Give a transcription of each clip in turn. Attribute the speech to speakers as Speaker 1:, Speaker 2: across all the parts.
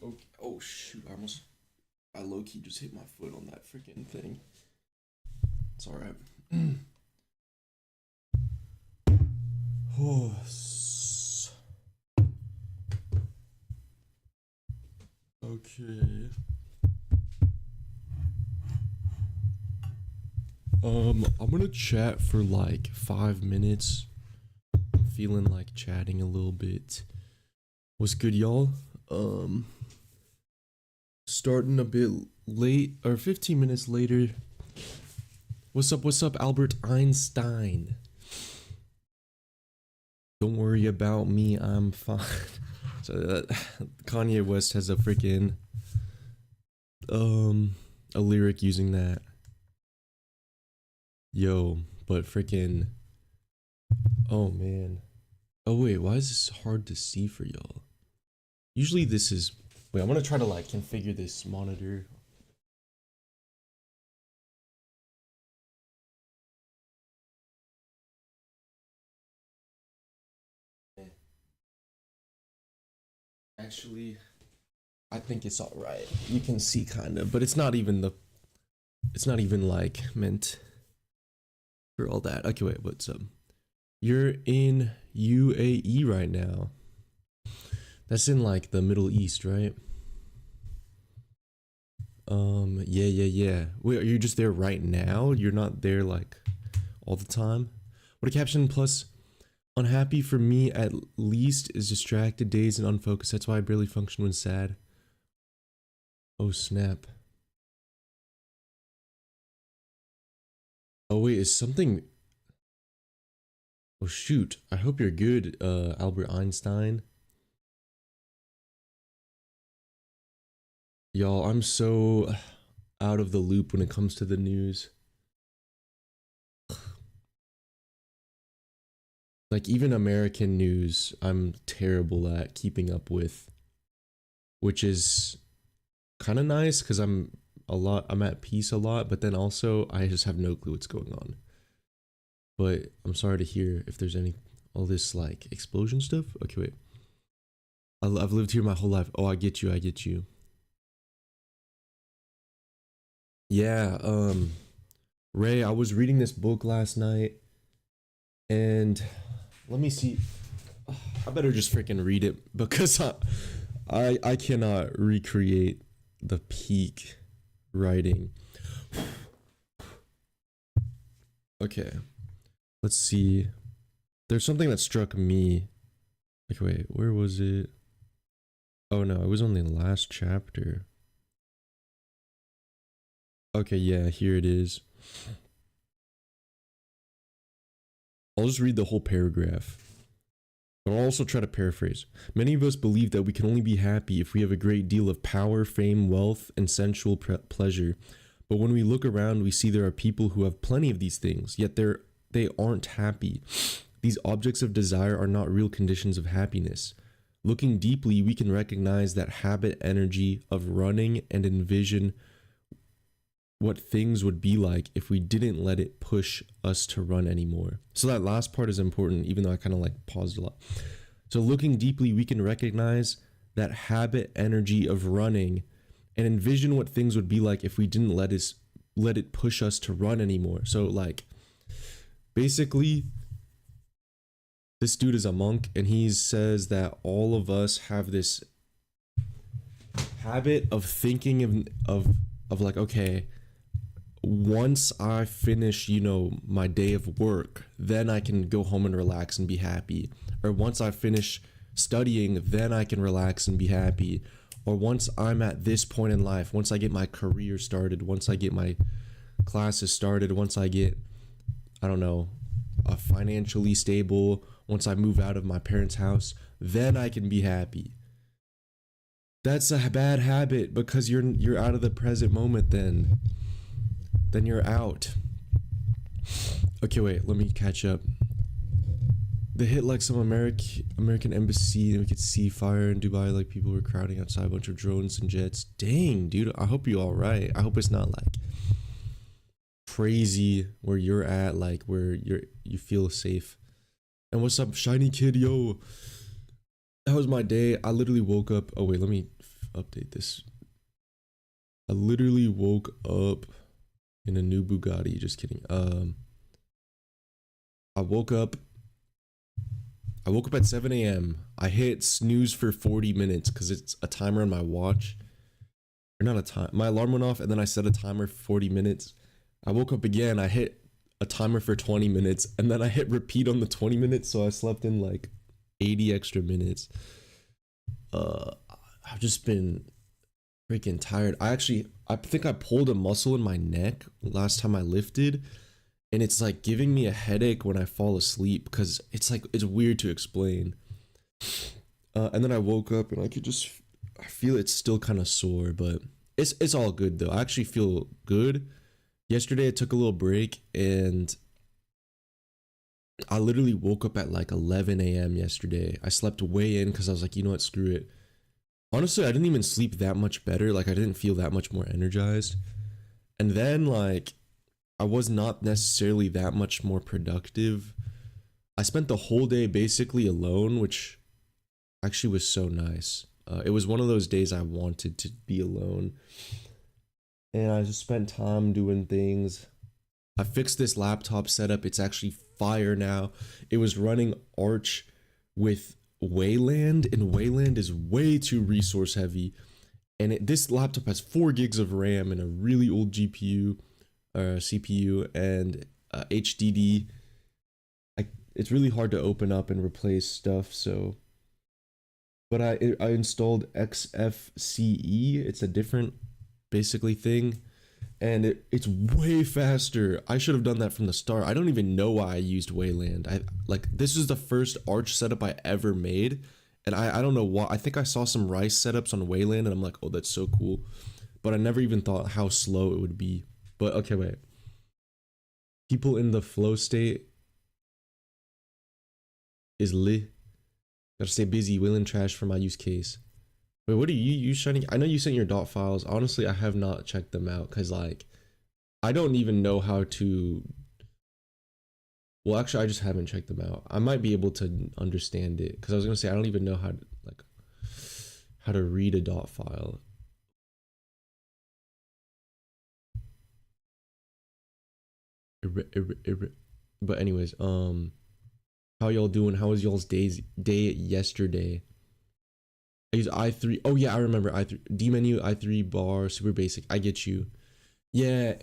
Speaker 1: Okay. Oh shoot! I low key just hit my foot on that freaking thing. It's all right. Oh, okay. I'm gonna chat for like 5 minutes. Feeling like chatting a little bit. What's good, y'all? Starting a bit late, or 15 minutes later. What's up, Albert Einstein? Don't worry about me, I'm fine. So Kanye West has a freaking a lyric using that. Yo, but freaking, oh man. Oh wait, why is this hard to see for y'all? Usually this is, wait, I'm gonna try to like configure this monitor. Actually, I think it's all right. You can see kind of, but it's not even like meant for all that. Okay, wait, what's up? You're in UAE right now. That's in like the Middle East, right? Yeah. Wait, are you just there right now? You're not there like all the time? What a caption. Plus, unhappy for me at least is distracted days and unfocused. That's why I barely function when sad. Oh snap. Oh wait, is something, oh shoot. I hope you're good, Albert Einstein. Y'all, I'm so out of the loop when it comes to the news. Like even American news, I'm terrible at keeping up with, which is kind of nice because I'm at peace a lot, but then also I just have no clue what's going on. But I'm sorry to hear if there's all this like explosion stuff. Okay, wait. I've lived here my whole life. Oh, I get you. Yeah, Ray, I was reading this book last night and let me see. I better just freaking read it because I cannot recreate the peak writing. Okay. Let's see. There's something that struck me. Like wait, where was it? Oh no, it was only the last chapter. Okay, yeah, here it is. I'll just read the whole paragraph. But I'll also try to paraphrase. Many of us believe that we can only be happy if we have a great deal of power, fame, wealth, and sensual pleasure. But when we look around, we see there are people who have plenty of these things, yet they aren't happy. These objects of desire are not real conditions of happiness. Looking deeply, we can recognize that habit energy of running and envision what things would be like if we didn't let it push us to run anymore. So that last part is important, even though I kind of like paused a lot. So looking deeply, we can recognize that habit energy of running and envision what things would be like if we didn't let it push us to run anymore. So like basically this dude is a monk and he says that all of us have this habit of thinking of like, okay, once I finish, my day of work, then I can go home and relax and be happy. Or once I finish studying, then I can relax and be happy. Or once I'm at this point in life, once I get my career started, once I get my classes started, once I get, I don't know, financially stable, once I move out of my parents' house, then I can be happy. That's a bad habit because you're out of the present moment then. Then you're out. Okay, wait, let me catch up. They hit like some American embassy and we could see fire in Dubai, like people were crowding outside, a bunch of drones and jets. Dang, dude, I hope you're all right. I hope it's not like crazy where you're at, like where you feel safe. And what's up, shiny kid? Yo, that was my day. I literally woke up. Oh wait, let me update this. I literally woke up in a new Bugatti. Just kidding. I woke up at 7 a.m. I hit snooze for 40 minutes because it's a timer on my watch. Or not a time. My alarm went off and then I set a timer for 40 minutes. I woke up again. I hit a timer for 20 minutes and then I hit repeat on the 20 minutes. So I slept in like 80 extra minutes. I've just been freaking tired. I think I pulled a muscle in my neck last time I lifted. And it's like giving me a headache when I fall asleep because it's weird to explain. And then I woke up and I feel it's still kind of sore, but it's all good though. I actually feel good. Yesterday I took a little break and I literally woke up at like 11 a.m. yesterday. I slept way in because I was like, you know what, screw it. Honestly, I didn't even sleep that much better. Like I didn't feel that much more energized. And then like I was not necessarily that much more productive. I spent the whole day basically alone, which actually was so nice. It was one of those days I wanted to be alone. And I just spent time doing things. I fixed this laptop setup. It's actually fire now. It was running Arch with Wayland, and Wayland is way too resource heavy. And this laptop has 4 gigs of RAM and a really old GPU, CPU, and HDD. It's really hard to open up and replace stuff. So, but I installed XFCE. It's a different basically thing, and it's way faster. I should have done that from the start. I don't even know why I used Wayland. This is the first Arch setup I ever made, and I don't know why. I think I saw some Rice setups on Wayland and I'm like, oh, that's so cool, but I never even thought how slow it would be. But okay, wait. People in the flow state is lit. Gotta stay busy, willing trash for my use case. Wait, what are you shining? I know you sent your dot files. Honestly, I have not checked them out because like I don't even know how to. Well, actually, I just haven't checked them out. I might be able to understand it because I was gonna say I don't even know how to read a dot file. But anyways, how y'all doing? How was y'all's day yesterday? I use i3. Oh yeah, I remember i3. D menu, i3 bar, super basic. I get you. Yeah,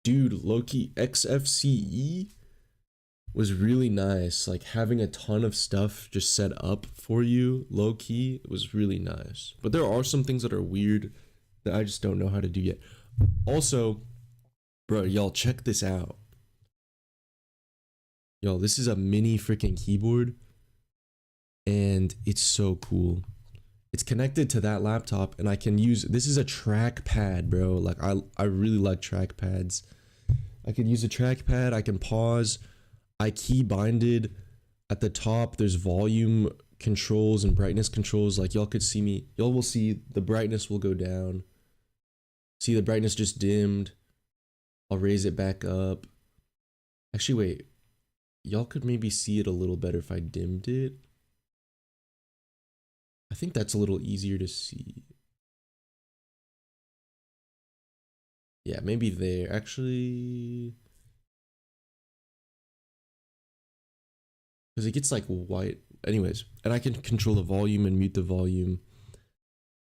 Speaker 1: dude, Loki XFCE was really nice. Like having a ton of stuff just set up for you, low key, was really nice. But there are some things that are weird that I just don't know how to do yet. Also, bro, y'all check this out. Yo, this is a mini freaking keyboard and it's so cool. It's connected to that laptop and I can use, this is a trackpad, bro. Like I really like trackpads. I can use a trackpad, I can pause. I key binded at the top. There's volume controls and brightness controls. Like y'all could see me, y'all will see the brightness will go down. See the brightness just dimmed. I'll raise it back up. Actually, wait. Y'all could maybe see it a little better if I dimmed it. I think that's a little easier to see. Yeah, maybe there. Actually, because it gets like white. Anyways, and I can control the volume and mute the volume.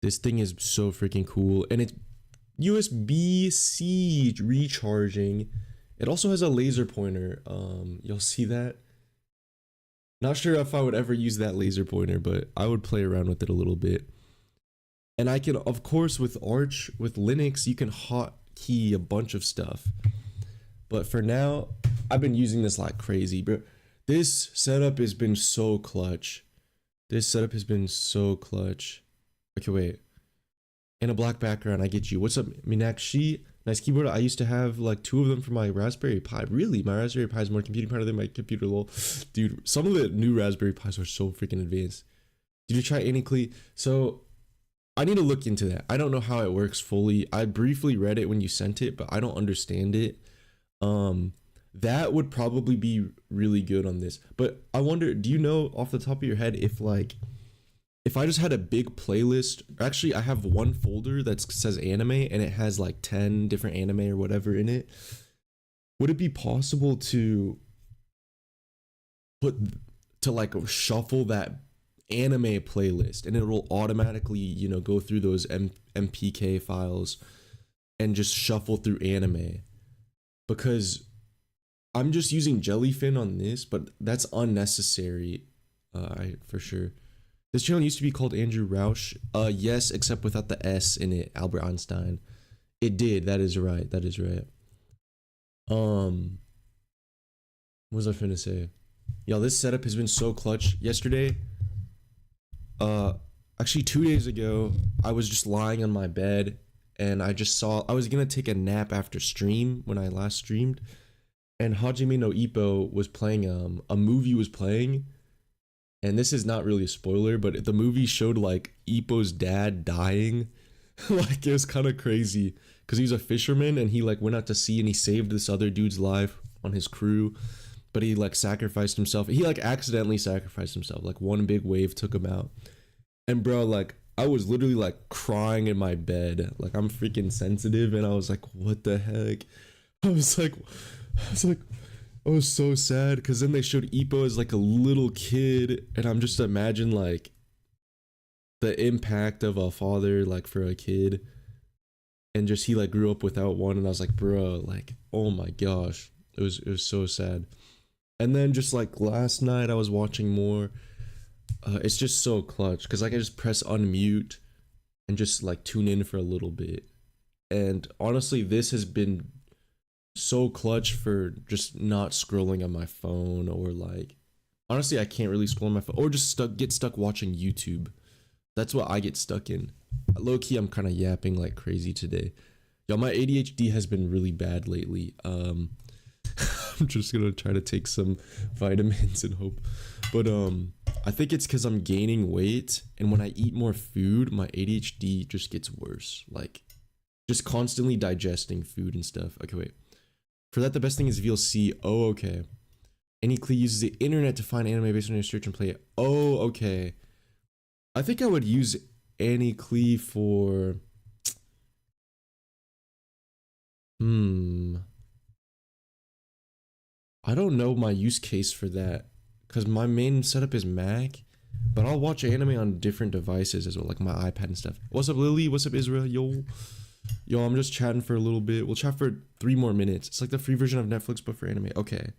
Speaker 1: This thing is so freaking cool. And it's USB-C recharging. It also has a laser pointer. You'll see that. Not sure if I would ever use that laser pointer, but I would play around with it a little bit. And I can, of course, with Arch, with Linux, you can hotkey a bunch of stuff. But for now, I've been using this like crazy, bro. This setup has been so clutch. This setup has been so clutch. Okay, wait. In a black background, I get you. What's up, Minakshi? Nice keyboard. I used to have like 2 of them for my Raspberry Pi. Really? My Raspberry Pi is more computing power than my computer, lol. Dude, some of the new Raspberry Pis are so freaking advanced. Did you try Anyclee? So, I need to look into that. I don't know how it works fully. I briefly read it when you sent it, but I don't understand it. That would probably be really good on this. But I wonder, do you know off the top of your head if if I just had a big playlist, actually I have one folder that says anime and it has like 10 different anime or whatever in it. Would it be possible to put to like shuffle that anime playlist and it will automatically, you know, go through those MPK files and just shuffle through anime? Because I'm just using Jellyfin on this, but that's unnecessary. I for sure. This channel used to be called Andrew Rausch. Yes, except without the S in it, Albert Einstein. It did. That is right. That is right. What was I finna say? Yo, this setup has been so clutch. Yesterday, actually 2 days ago, I was just lying on my bed and I just saw I was gonna take a nap after stream when I last streamed, and Hajime no Ippo was playing. A movie was playing. And this is not really a spoiler, but the movie showed like Ippo's dad dying. Like it was kind of crazy because he was a fisherman and he like went out to sea and he saved this other dude's life on his crew, but he like sacrificed himself. He like accidentally sacrificed himself. Like one big wave took him out. And bro, like I was literally like crying in my bed. Like I'm freaking sensitive and I was like, what the heck? I was like, I was so sad because then they showed Ippo as like a little kid, and I'm just imagine like the impact of a father like for a kid, and just he like grew up without one, and I was like, bro, like oh my gosh, it was so sad. And then just like last night I was watching more. It's just so clutch because like I just press unmute and just like tune in for a little bit, and honestly this has been so clutch for just not scrolling on my phone, or like honestly I can't really scroll on my phone or just get stuck watching YouTube. That's what I get stuck in. Low-key I'm kind of yapping like crazy today. Yo, my ADHD has been really bad lately. I'm just gonna try to take some vitamins and hope, but I think it's because I'm gaining weight, and when I eat more food my ADHD just gets worse, like just constantly digesting food and stuff. Okay, wait. For that, the best thing is VLC. Oh, okay. Any Klee uses the internet to find anime based on your search and play it. Oh, okay. I think I would use Annie Klee for... I don't know my use case for that, because my main setup is Mac, but I'll watch anime on different devices as well, like my iPad and stuff. What's up, Lily? What's up, Israel? Yo, I'm just chatting for a little bit. We'll chat for 3 more minutes. It's like the free version of Netflix, but for anime. Okay.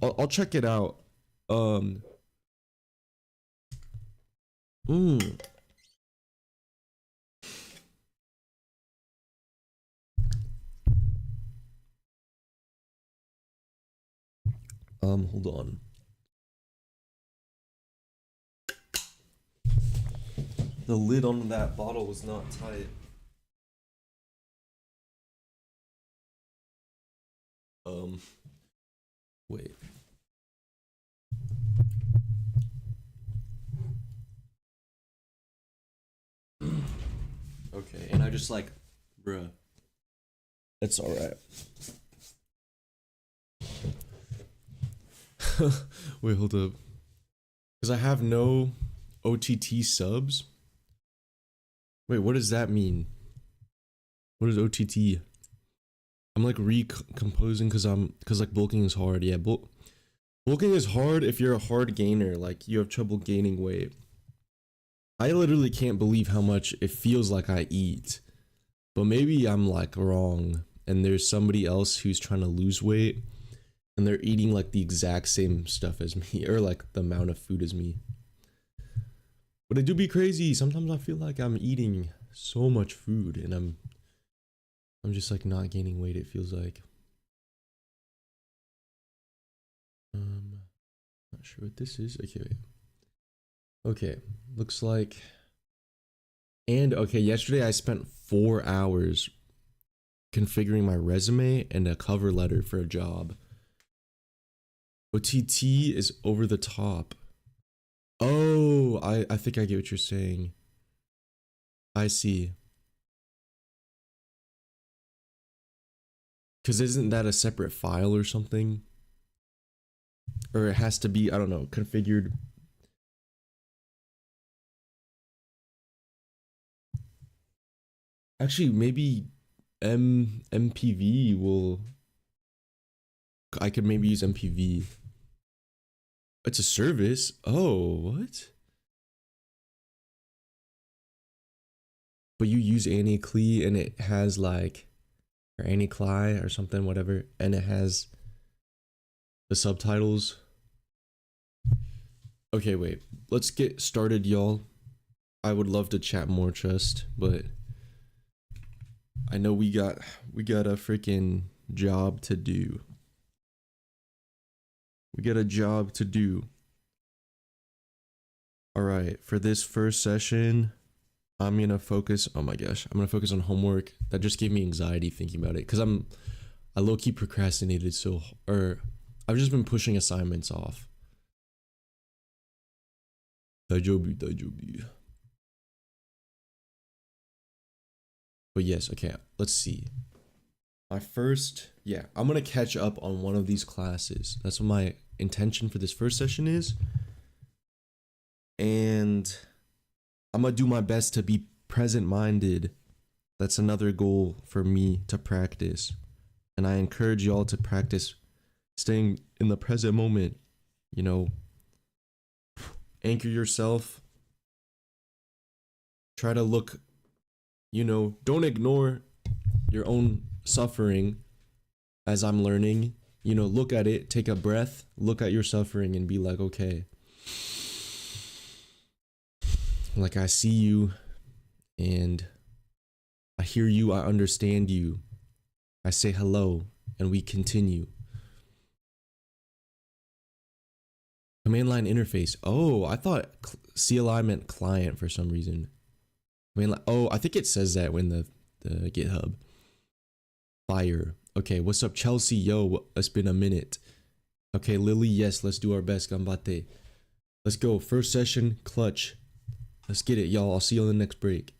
Speaker 1: I'll check it out. Hold on. The lid on that bottle was not tight. Wait. Okay, and I just like, bruh. It's alright. Wait, hold up. Because I have no OTT subs. Wait, what does that mean? What is OTT? I'm like recomposing because like bulking is hard. Yeah, bulking is hard if you're a hard gainer, like you have trouble gaining weight. I literally can't believe how much it feels like I eat, but maybe I'm like wrong and there's somebody else who's trying to lose weight and they're eating like the exact same stuff as me, or like the amount of food as me. But it do be crazy. Sometimes I feel like I'm eating so much food and I'm just like not gaining weight, it feels like. Not sure what this is. Okay, wait. Okay, looks like. And okay, yesterday I spent 4 hours configuring my resume and a cover letter for a job. OTT is over the top. Oh, I think I get what you're saying. I see. Because isn't that a separate file or something? Or it has to be, I don't know, configured. Actually, maybe MPV will. I could maybe use MPV. It's a service. Oh, what? But you use Annie and it has like, or Annie or something, whatever, and it has the subtitles. Okay, wait. Let's get started, y'all. I would love to chat more, Trust, but I know we got a freaking job to do. We got a job to do. All right, for this first session, I'm gonna focus. Oh my gosh, I'm gonna focus on homework. That just gave me anxiety thinking about it because I low key procrastinated or I've just been pushing assignments off. Dajobi. But yes, okay, let's see. I'm gonna catch up on one of these classes. That's what my intention for this first session is. And I'm gonna do my best to be present-minded. That's another goal for me to practice. And I encourage y'all to practice staying in the present moment. You know, anchor yourself. Try to look, don't ignore your own suffering as I'm learning. Look at it, take a breath, look at your suffering and be like, okay, like I see you and I hear you, I understand you. I say hello and we continue. Command line interface. Oh, I thought CLI meant client for some reason. I think it says that when the GitHub. Fire. Okay, what's up, Chelsea? Yo, it's been a minute. Okay, Lily, yes, let's do our best. Gambate. Let's go. First session, clutch. Let's get it, y'all. I'll see you on the next break.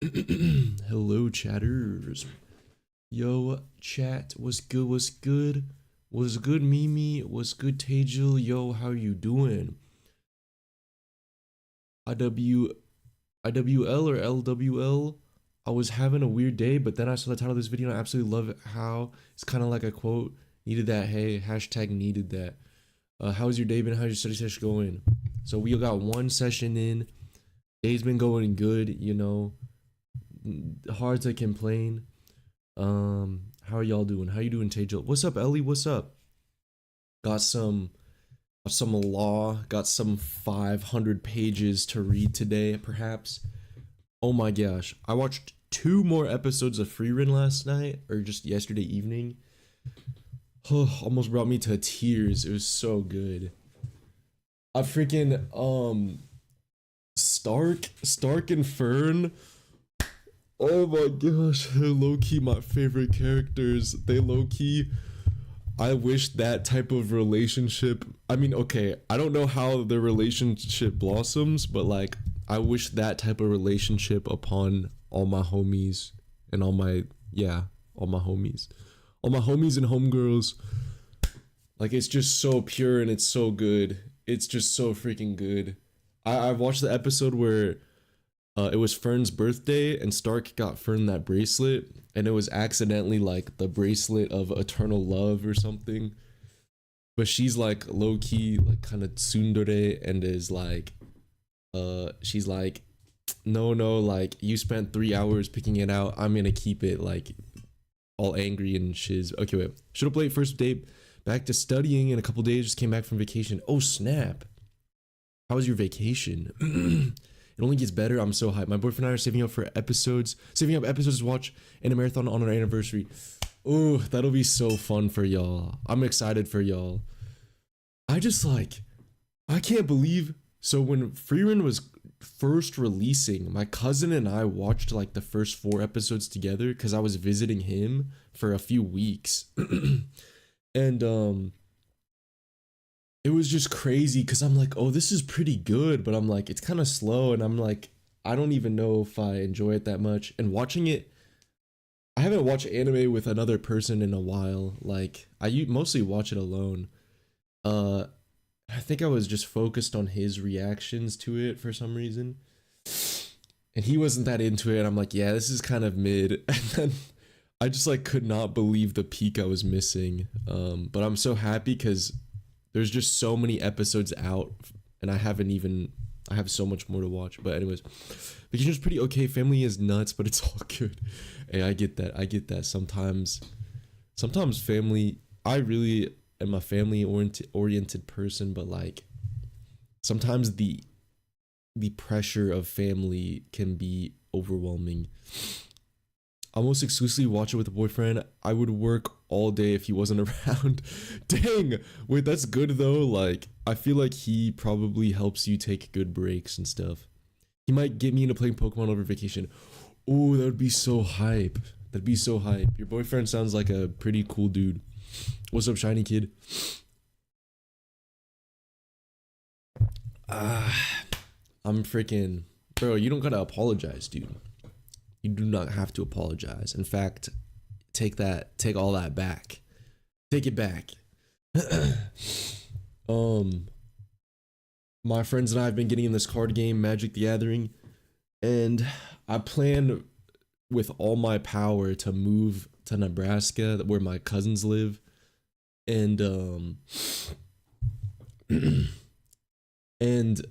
Speaker 1: Hello, chatters. Yo, chat. What's good? What's good? What's good, Mimi? What's good, Tejil? Yo, how you doing? IW, IWL or LWL? I was having a weird day, but then I saw the title of this video and I absolutely love it. How it's kind of like a quote. Needed that. Hey, hashtag needed that. How's your day been? How's your study session going? So we got one session in. Day's been going good, you know. Hard to complain. How are y'all doing? How you doing, Tejil? What's up, Ellie? What's up? Got some law, got some 500 pages to read today, perhaps. Oh my gosh. I watched 2 more episodes of Free Run last night, or just yesterday evening. Almost brought me to tears. It was so good. I freaking Stark and Fern. Oh my gosh, they're low-key my favorite characters. They low-key, I wish that type of relationship, I mean, okay, I don't know how their relationship blossoms, but like, I wish that type of relationship upon all my homies and all my homies. All my homies and homegirls. Like, it's just so pure and it's so good. It's just so freaking good. I've watched the episode where it was Fern's birthday and Stark got Fern that bracelet and it was accidentally like the bracelet of eternal love or something. But she's like low-key, like kind of tsundere and is like, she's like, no, like you spent 3 hours picking it out. I'm gonna keep it, like all angry and shiz. Okay, wait. Should've played first date. Back to studying in a couple days, just came back from vacation. Oh snap. How was your vacation? It only gets better. I'm so hyped. My boyfriend and I are saving up episodes to watch in a marathon on our anniversary. Oh, that'll be so fun for y'all. I'm excited for y'all. I can't believe. So when Freerun was first releasing, my cousin and I watched like the first 4 episodes together because I was visiting him for a few weeks. And it was just crazy because I'm like, oh, this is pretty good, but I'm like, it's kind of slow, and I'm like, I don't even know if I enjoy it that much. And watching it, I haven't watched anime with another person in a while. Like, I mostly watch it alone. I think I was just focused on his reactions to it for some reason, and he wasn't that into it. I'm like, yeah, this is kind of mid. And then I just like could not believe the peak I was missing. But I'm so happy because there's just so many episodes out and I have so much more to watch. But anyways, vacation is pretty okay. Family is nuts, but it's all good. Hey, I get that. Sometimes family, I really am a family oriented person, but like sometimes the pressure of family can be overwhelming. I almost exclusively watch it with a boyfriend. I would work all day if he wasn't around. Dang! Wait, that's good though. Like, I feel like he probably helps you take good breaks and stuff. He might get me into playing Pokemon over vacation. Oh, that would be so hype. That'd be so hype. Your boyfriend sounds like a pretty cool dude. What's up, shiny kid? I'm freaking... Bro, you don't gotta apologize, dude. You do not have to apologize. In fact, take all that back. Take it back. My friends and I have been getting in this card game, Magic the Gathering, and I plan with all my power to move to Nebraska, where my cousins live, and and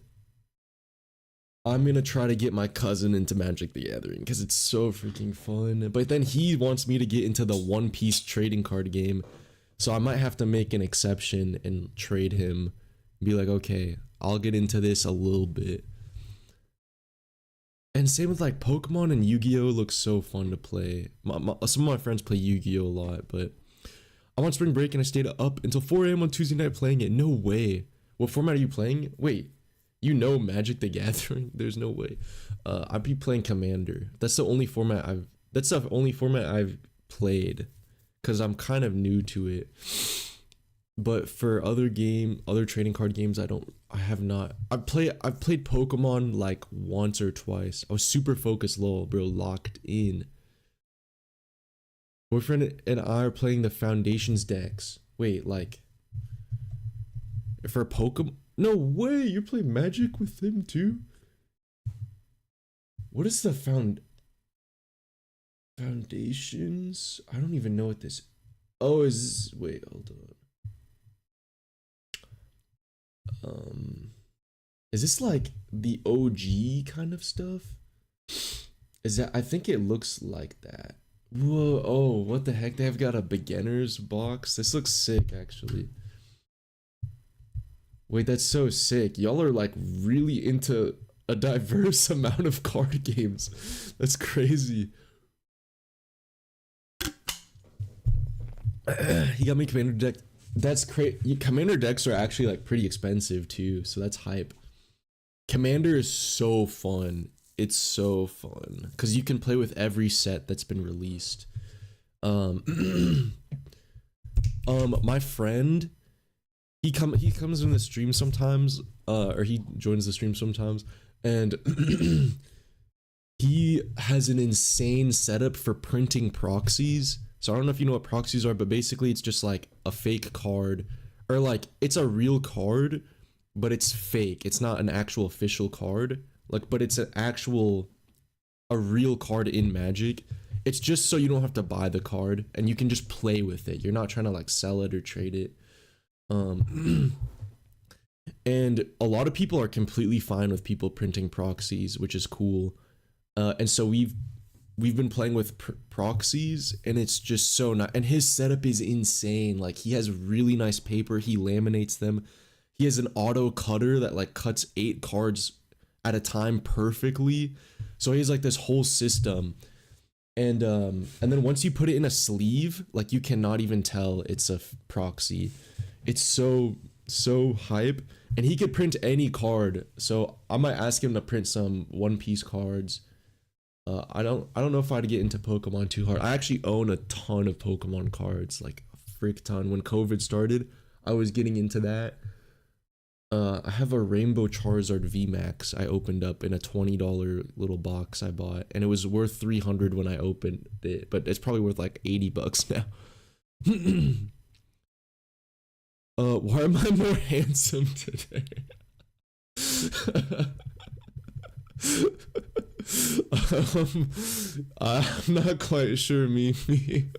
Speaker 1: I'm gonna try to get my cousin into Magic the Gathering because it's so freaking fun. But then he wants me to get into the One Piece trading card game, so I might have to make an exception and trade him. Be like, okay, I'll get into this a little bit. And same with like Pokemon and Yu-Gi-Oh! Looks so fun to play. Some of my friends play Yu-Gi-Oh! A lot, but I'm on spring break and I stayed up until 4 a.m. on Tuesday night playing it. No way. What format are you playing? Wait. You know Magic the Gathering? There's no way. I'd be playing Commander. That's the only format I've played because I'm kind of new to it. But for other trading card games, I have not. I've played Pokemon like once or twice. I was super focused, lol, bro, locked in. Boyfriend and I are playing the Foundations decks. Wait, like for Pokemon? No way, you play Magic with him too? What is the Foundations? I don't even know what this. Oh, is this, wait, hold on. Is this like the OG kind of stuff? Is that, I think it looks like that. Whoa, oh, what the heck? They have got a beginner's box. This looks sick, actually. Wait, that's so sick. Y'all are like really into a diverse amount of card games. That's crazy. He got me Commander deck. That's crazy. Commander decks are actually like pretty expensive too, so that's hype. Commander is so fun. It's so fun because you can play with every set that's been released. My friend, he comes in the stream sometimes, or he joins the stream sometimes, and he has an insane setup for printing proxies. So I don't know if you know what proxies are, but basically it's just like a fake card, or like it's a real card, but it's fake. It's not an actual official card, like, but it's a real card in Magic. It's just so you don't have to buy the card and you can just play with it. You're not trying to like sell it or trade it. And a lot of people are completely fine with people printing proxies, which is cool. And so we've been playing with proxies, and it's just so nice. And his setup is insane. Like, he has really nice paper. He laminates them. He has an auto cutter that like cuts 8 cards at a time perfectly. So he has like this whole system. And then once you put it in a sleeve, like, you cannot even tell it's a proxy. It's so hype. And he could print any card. So I might ask him to print some One Piece cards. I don't know if I'd get into Pokemon too hard. I actually own a ton of Pokemon cards, like a frick ton. When COVID started, I was getting into that. I have a Rainbow Charizard VMAX I opened up in a $20 little box I bought, and it was worth $300 when I opened it, but it's probably worth like $80 now. Why am I more handsome today? I'm not quite sure, Mimi.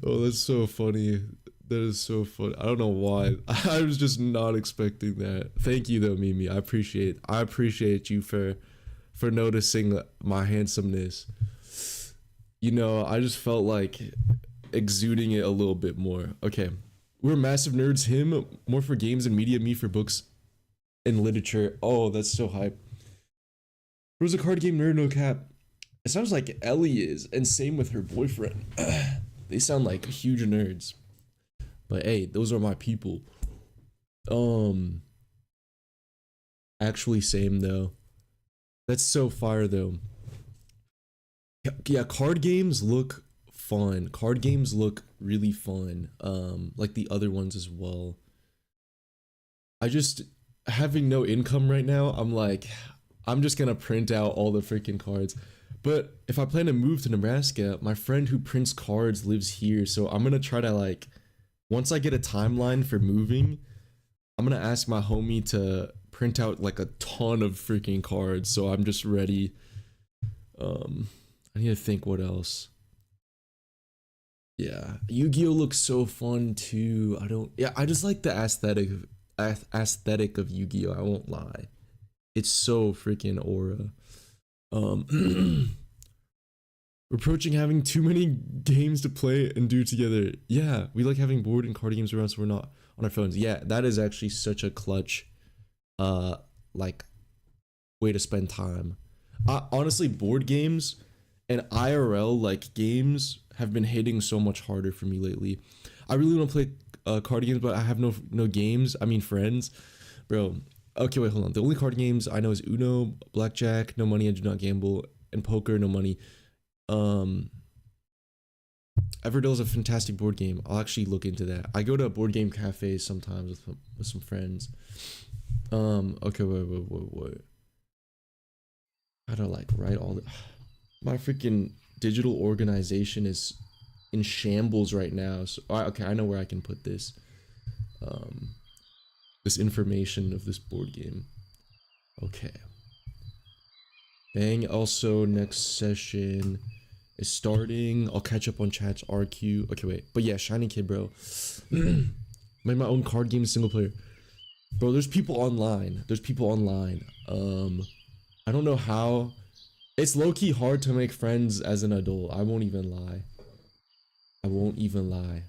Speaker 1: Oh, that's so funny. That is so funny. I don't know why. I was just not expecting that. Thank you though, Mimi. I appreciate you for noticing my handsomeness. You know, I just felt like exuding it a little bit more. Okay. We're massive nerds. Him more for games and media, me for books and literature. Oh, that's so hype. Bro's a card game nerd, no cap. It sounds like Ellie is, and same with her boyfriend. They sound like huge nerds. But hey, those are my people. Actually same though. That's so fire though. Yeah, card games look fun. Card games look really fun. Like the other ones as well. I just, having no income right now, I'm like, I'm just gonna print out all the freaking cards. But if I plan to move to Nebraska, my friend who prints cards lives here, so I'm gonna try to, like, once I get a timeline for moving, I'm gonna ask my homie to print out like a ton of freaking cards, so I'm just ready. I need to think what else. Yeah, Yu-Gi-Oh looks so fun too. I just like the aesthetic of Yu-Gi-Oh, I won't lie. It's so freaking aura. Approaching having too many games to play and do together. Yeah, we like having board and card games around so we're not on our phones. Yeah, that is actually such a clutch like way to spend time. Honestly, board games and IRL like games have been hitting so much harder for me lately. I really want to play card games, but I have no games. I mean friends. Bro, okay, wait, hold on. The only card games I know is Uno, Blackjack, no money, I do not gamble, and poker, no money. Everdell's a fantastic board game. I'll actually look into that. I go to board game cafes sometimes with some friends. Okay, wait. How to like write all the my freaking digital organization is in shambles right now. So okay, I know where I can put this. This information of this board game. Okay. Bang. Also, next session is starting. I'll catch up on chat's RQ. Okay, wait. But yeah, Shiny Kid, bro. Made my own card game single player. Bro, there's people online. I don't know how. It's low-key hard to make friends as an adult. I won't even lie.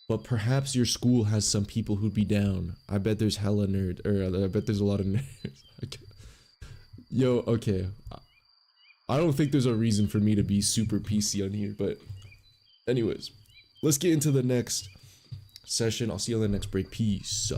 Speaker 1: But perhaps your school has some people who'd be down. I bet there's hella nerd, or I bet there's a lot of nerds. Yo, okay. I don't think there's a reason for me to be super PC on here, but anyways, let's get into the next session. I'll see you on the next break. Peace.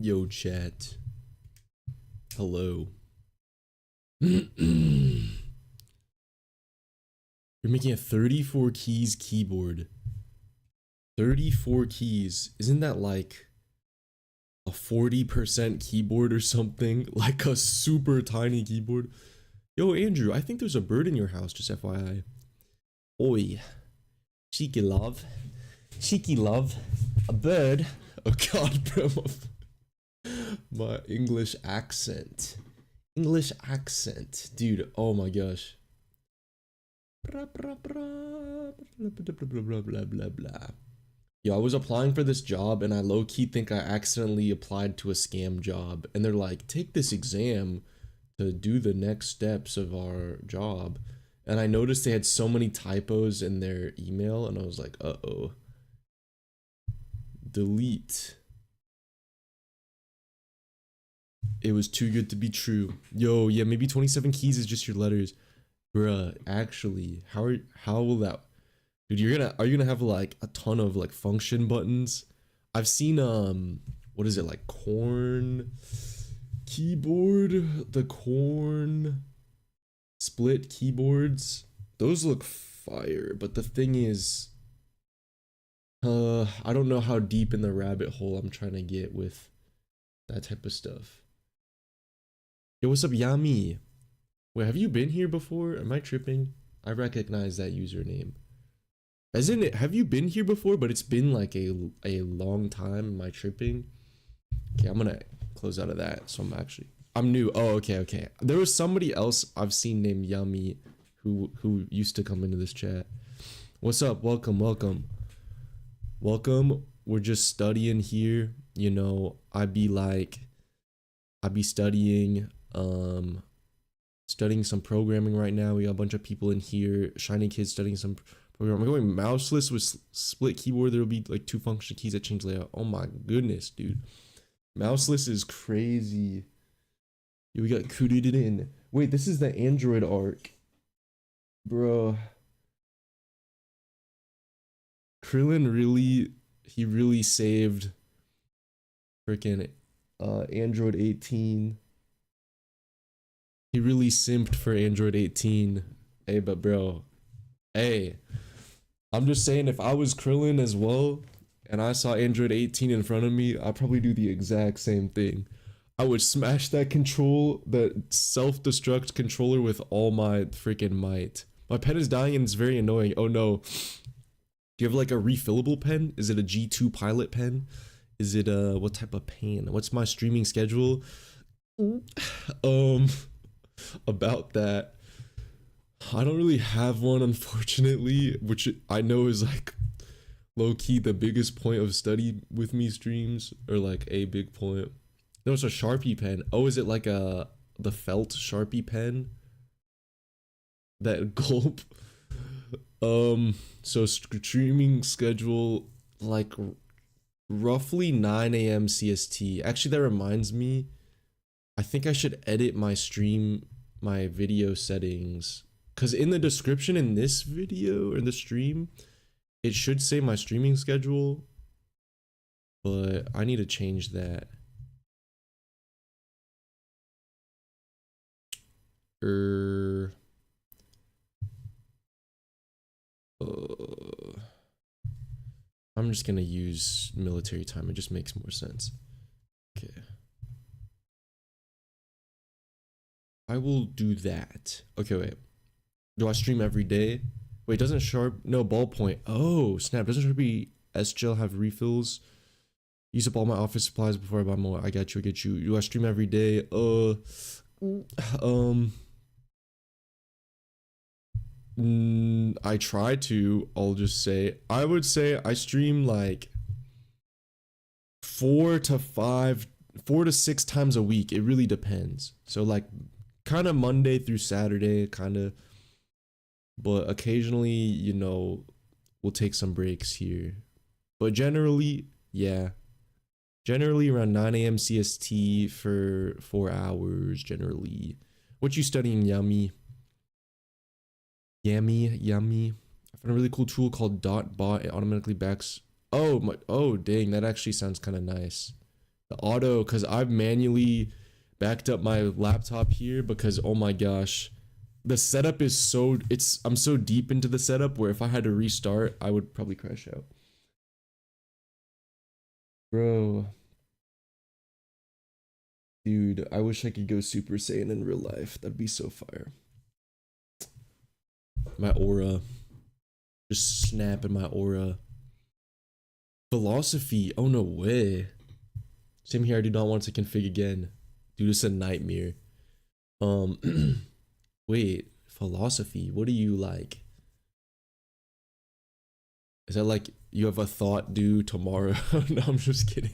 Speaker 1: Yo, chat. Hello. You're making a 34 keys keyboard. 34 keys. Isn't that like a 40% keyboard or something? Like a super tiny keyboard? Yo, Andrew, I think there's a bird in your house, just FYI. Oi. Cheeky love. Cheeky love. A bird. Oh god, bro. My English accent. English accent. Dude, oh my gosh. Blah, blah, blah, blah, blah, blah, blah, blah, blah. Yo, I was applying for this job and I low-key think I accidentally applied to a scam job. And they're like, take this exam to do the next steps of our job. And I noticed they had so many typos in their email and I was like, uh-oh. Delete. It was too good to be true. Yo, yeah, maybe 27 keys is just your letters. Bruh, actually, how will that, dude, are you gonna have like a ton of like function buttons? I've seen what is it, like corn keyboard, the corn split keyboards. Those look fire, but the thing is, I don't know how deep in the rabbit hole I'm trying to get with that type of stuff. Yo, what's up, Yami? Wait, have you been here before? Am I tripping? I recognize that username. Isn't it? Have you been here before? But it's been like a long time. Am I tripping? Okay, I'm gonna close out of that. So I'm new. Oh, okay. There was somebody else I've seen named Yummy who used to come into this chat. What's up? Welcome. We're just studying here. You know, I be studying studying some programming right now. We got a bunch of people in here. Shiny kids studying some program. I'm going mouseless with split keyboard. There will be like 2 function keys that change layout. Oh my goodness, dude. Mouseless is crazy. Yeah, we got cooted it in. Wait, this is the Android arc. Bro. Krillin really saved freaking Android 18. He really simped for Android 18. Hey, but bro, hey, I'm just saying, if I was Krillin as well and I saw Android 18 in front of me, I'd probably do the exact same thing. I would smash that self-destruct controller with all my freaking might. My pen is dying and it's very annoying. Oh no. Do you have like a refillable pen? Is it a G2 Pilot pen? Is it what type of pen? What's my streaming schedule? About that, I don't really have one, unfortunately, which I know is like low-key the biggest point of study with me streams, or like a big point. No, it's a Sharpie pen. Oh, is it like the felt Sharpie pen? That gulp. So streaming schedule, like roughly 9 a.m. CST. Actually, that reminds me, I think I should edit my video settings, because in the description in this video or the stream, it should say my streaming schedule, but I need to change that. I'm just gonna use military time. It just makes more sense. Okay. I will do that. Okay, wait. Do I stream every day? Wait, doesn't no, ballpoint. Oh, snap. Doesn't Sharpie S-Gel have refills? Use up all my office supplies before I buy more. I got you. Do I stream every day? I try to. I'll just say, I would say I stream like 4 to 6 times a week. It really depends. So like kind of Monday through Saturday, kind of, but occasionally, you know, we'll take some breaks here. But generally, yeah, generally around 9 a.m. CST for 4 hours. Generally, what you studying, Yummy? Yummy. I found a really cool tool called .bot. It automatically backs. Oh my! Oh dang, that actually sounds kind of nice. The auto, because I've manually backed up my laptop here because oh my gosh, the setup is so I'm so deep into the setup where if I had to restart, I would probably crash out. Bro. Dude, I wish I could go Super Saiyan in real life. That'd be so fire. My aura. Just snap in my aura. Philosophy. Oh, no way. Same here. I do not want to config again. Dude, it's a nightmare. Wait. Philosophy. What do you like? Is that like you have a thought due tomorrow? No, I'm just kidding.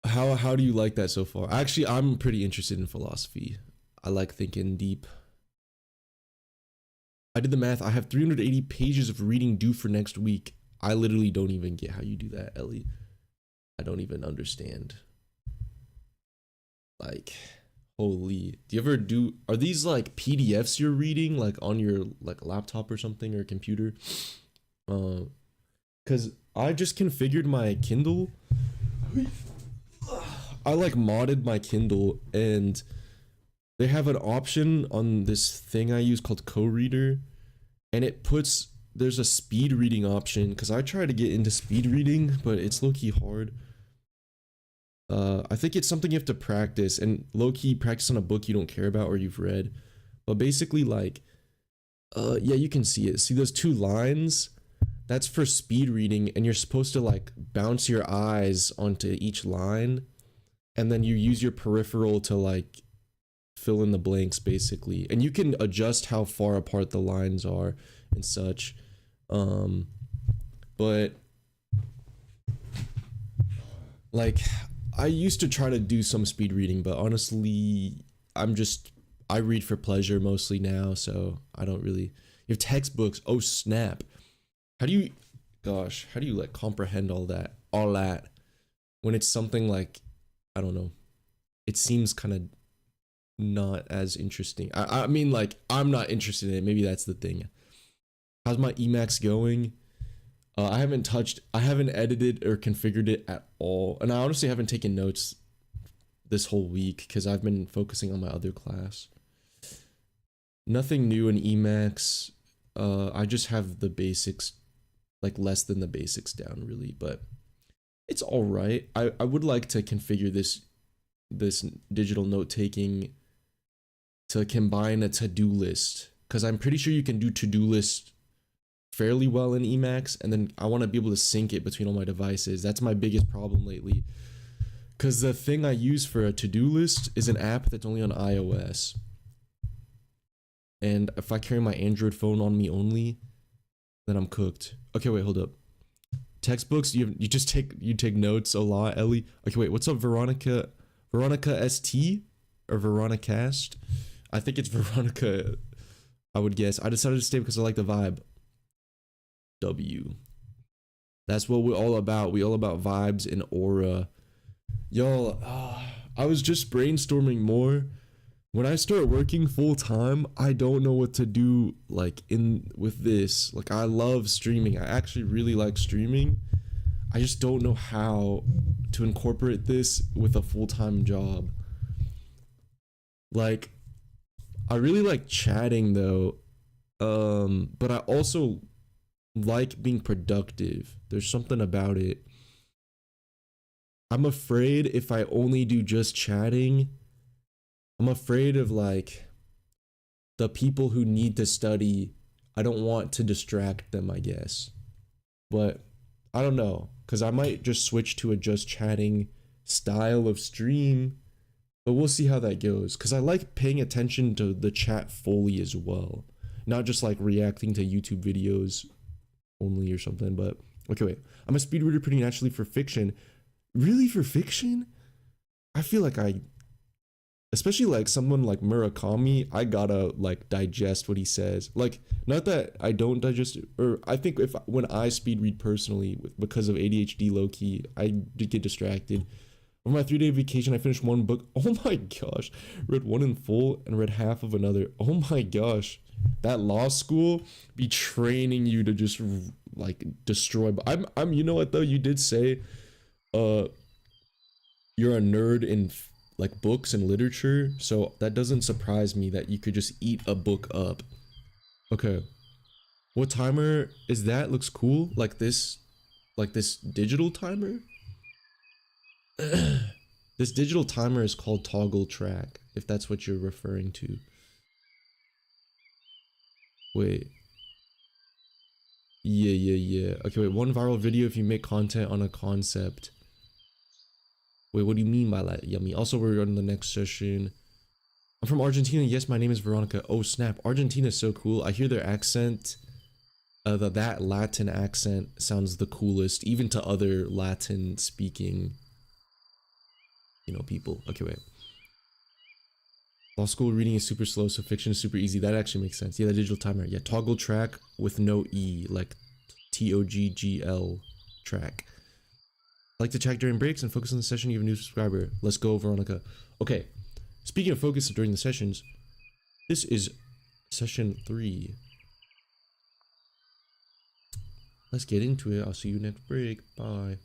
Speaker 1: How do you like that so far? Actually, I'm pretty interested in philosophy. I like thinking deep. I did the math. I have 380 pages of reading due for next week. I literally don't even get how you do that, Ellie. I don't even understand. Like, holy. Do you ever do, are these like PDFs you're reading like on your like laptop or something or computer? Cause I just configured my Kindle. I like modded my Kindle and they have an option on this thing I use called co-reader, and it puts, there's a speed reading option because I try to get into speed reading, but it's low-key hard. I think it's something you have to practice, and low-key practice on a book you don't care about or you've read. But basically like, yeah, you can see it. See those two lines? That's for speed reading, and you're supposed to like bounce your eyes onto each line, and then you use your peripheral to like fill in the blanks basically, and you can adjust how far apart the lines are and such. But like I used to try to do some speed reading, but honestly I read for pleasure mostly now, so I don't really. You have textbooks. Oh snap. How do you like comprehend all that when it's something like, I don't know, it seems kind of not as interesting. I mean, like, I'm not interested in it. Maybe that's the thing. How's my Emacs going? I haven't edited or configured it at all. And I honestly haven't taken notes this whole week because I've been focusing on my other class. Nothing new in Emacs. I just have the basics, like less than the basics down really, but it's all right. I would like to configure this digital note taking to combine a to-do list, because I'm pretty sure you can do to-do list fairly well in Emacs, and then I want to be able to sync it between all my devices. That's my biggest problem lately, because the thing I use for a to-do list is an app that's only on iOS, and if I carry my Android phone on me only, then I'm cooked. Okay, wait, hold up. Textbooks, you take notes a lot, Ellie. Okay, wait, what's up, Veronica ST or Veronicast? I think it's Veronica, I would guess. I decided to stay because I like the vibe. W. That's what we're all about. We all about vibes and aura. Y'all, I was just brainstorming more. When I start working full time, I don't know what to do like with this. Like, I love streaming. I actually really like streaming. I just don't know how to incorporate this with a full-time job. Like, I really like chatting though, but I also like being productive. There's something about it. I'm afraid if I only do just chatting, I'm afraid of like the people who need to study. I don't want to distract them, I guess. But I don't know, because I might just switch to a just chatting style of stream, but we'll see how that goes, because I like paying attention to the chat fully as well, not just like reacting to YouTube videos only or something. But okay, wait, I'm a speed reader pretty naturally for fiction. Really, for fiction? I feel like especially like someone like Murakami, I gotta like digest what he says. Like, not that I don't digest it, or I think when I speed read personally because of ADHD low-key, I did get distracted. On my 3-day vacation, I finished one book. Oh my gosh. Read one in full and read half of another. Oh my gosh. That law school be training you to just like destroy. But I'm you know what though, you did say uh you're a nerd in like books and literature, so that doesn't surprise me that you could just eat a book up. Okay, what timer is that? Looks cool. Like this digital timer. This digital timer is called toggle track, if that's what you're referring to. Wait. Yeah. Okay, wait. One viral video if you make content on a concept. Wait, what do you mean by that? Yummy. Also, we're on the next session. I'm from Argentina. Yes, my name is Veronica. Oh, snap. Argentina is so cool. I hear their accent. That Latin accent sounds the coolest, even to other Latin speaking, people. Okay, wait. Law school reading is super slow, so fiction is super easy. That actually makes sense. Yeah, the digital timer. Yeah, toggle track with no E, like TOGGL track. I like to check during breaks and focus on the session. You have a new subscriber. Let's go, Veronica. Okay, speaking of focus during the sessions, this is session 3. Let's get into it. I'll see you next break. Bye.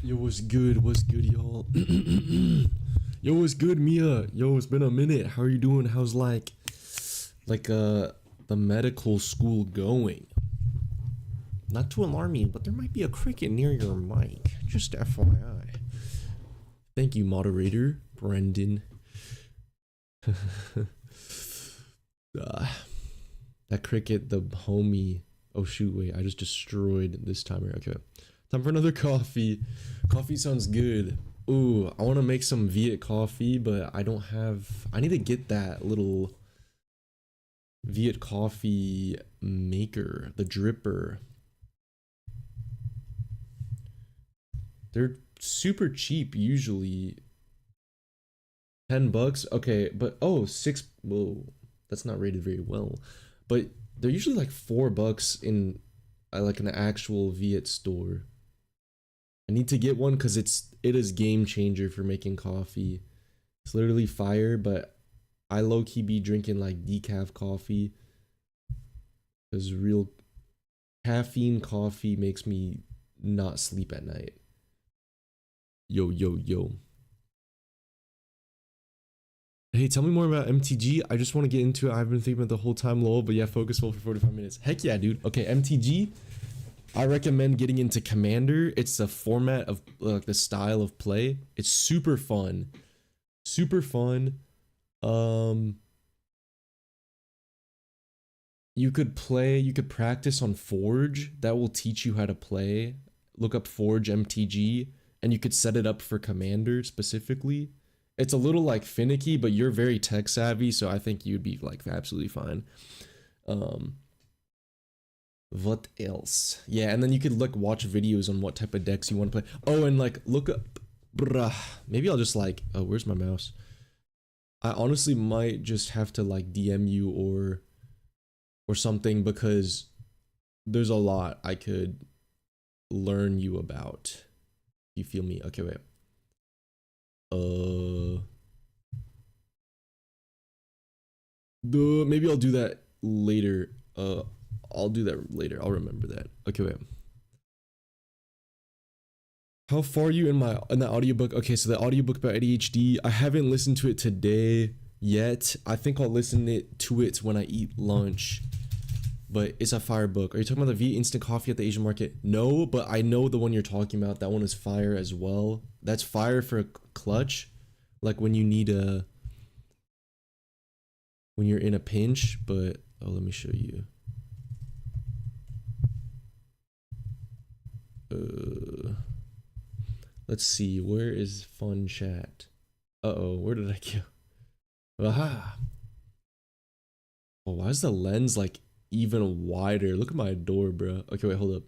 Speaker 1: Yo, what's good? What's good, y'all? Yo, what's good, Mia? Yo, it's been a minute. How are you doing? How's the medical school going? Not to alarm you, but there might be a cricket near your mic. Just FYI. Thank you, moderator Brendan. That cricket, the homie. Oh shoot, wait, I just destroyed this timer. Okay. Time for another coffee. Coffee sounds good. Ooh, I want to make some Viet coffee, but I don't have... I need to get that little Viet coffee maker, the dripper. They're super cheap usually. $10. Okay, but oh, whoa, that's not rated very well. But they're usually like $4 in like an actual Viet store. I need to get one because it is game changer for making coffee. It's literally fire, but I low-key be drinking like decaf coffee because real caffeine coffee makes me not sleep at night. Yo, yo, yo. Hey, tell me more about MTG. I just want to get into it. I've been thinking about it the whole time, lol, but yeah, focus full for 45 minutes. Heck yeah, dude. Okay, MTG. I recommend getting into Commander. It's the format of like the style of play. It's super fun. Super fun. You could practice on Forge. That will teach you how to play. Look up Forge MTG and you could set it up for Commander specifically. It's a little like finicky, but you're very tech savvy, so I think you'd be like absolutely fine. What else? Yeah, and then you could watch videos on what type of decks you want to play. Oh, and like look up, maybe I'll just like, oh, where's my mouse? I honestly might just have to like DM you or something because there's a lot I could learn you about. You feel me? Okay, wait. Maybe I'll do that later. I'll do that later. I'll remember that. Okay, wait. How far are you in the audiobook? Okay, so the audiobook about ADHD, I haven't listened to it today yet. I think I'll listen to it when I eat lunch. But it's a fire book. Are you talking about the V instant coffee at the Asian market? No, but I know the one you're talking about. That one is fire as well. That's fire for a clutch. Like when you need when you're in a pinch, but oh, let me show you. Let's see, where is fun chat? Uh-oh, where did I go? Aha! Oh, why is the lens like even wider? Look at my door, bro. Okay, wait, hold up.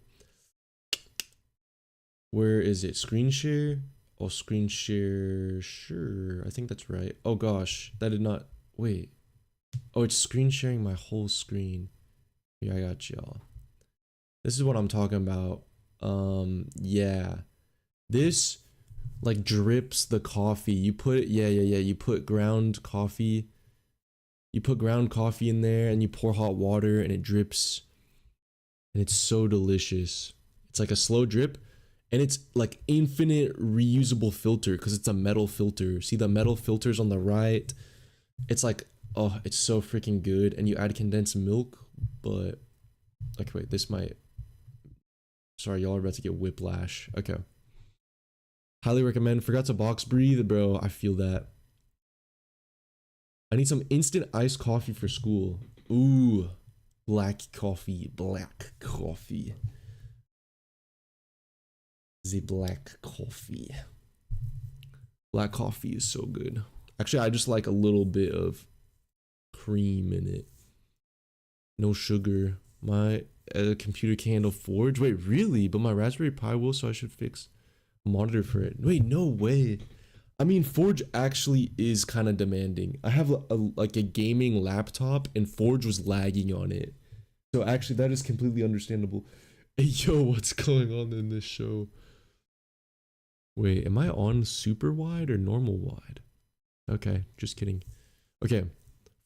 Speaker 1: Where is it? Screen share? Oh, screen share, sure. I think that's right. Oh gosh, that did not, wait. Oh, it's screen sharing my whole screen. Yeah, I got y'all. This is what I'm talking about. Yeah. This like drips the coffee. You put it, yeah. You put ground coffee. You put ground coffee in there and you pour hot water and it drips. And it's so delicious. It's like a slow drip and it's like infinite reusable filter because it's a metal filter. See the metal filters on the right? It's like, oh, it's so freaking good. And you add condensed milk, but okay, wait, this might, sorry, y'all are about to get whiplash. Okay. Highly recommend. Forgot to box breathe, bro. I feel that. I need some instant iced coffee for school. Ooh, black coffee. The black coffee. Black coffee is so good. Actually, I just like a little bit of cream in it. No sugar. My computer can't handle Forge. Wait, really? But my Raspberry Pi will, so I should fix a monitor for it. Wait, no way. I mean, Forge actually is kind of demanding. I have like a gaming laptop and Forge was lagging on it. So actually that is completely understandable. Hey, yo, what's going on in this show? Wait, am I on super wide or normal wide? Okay, just kidding. Okay,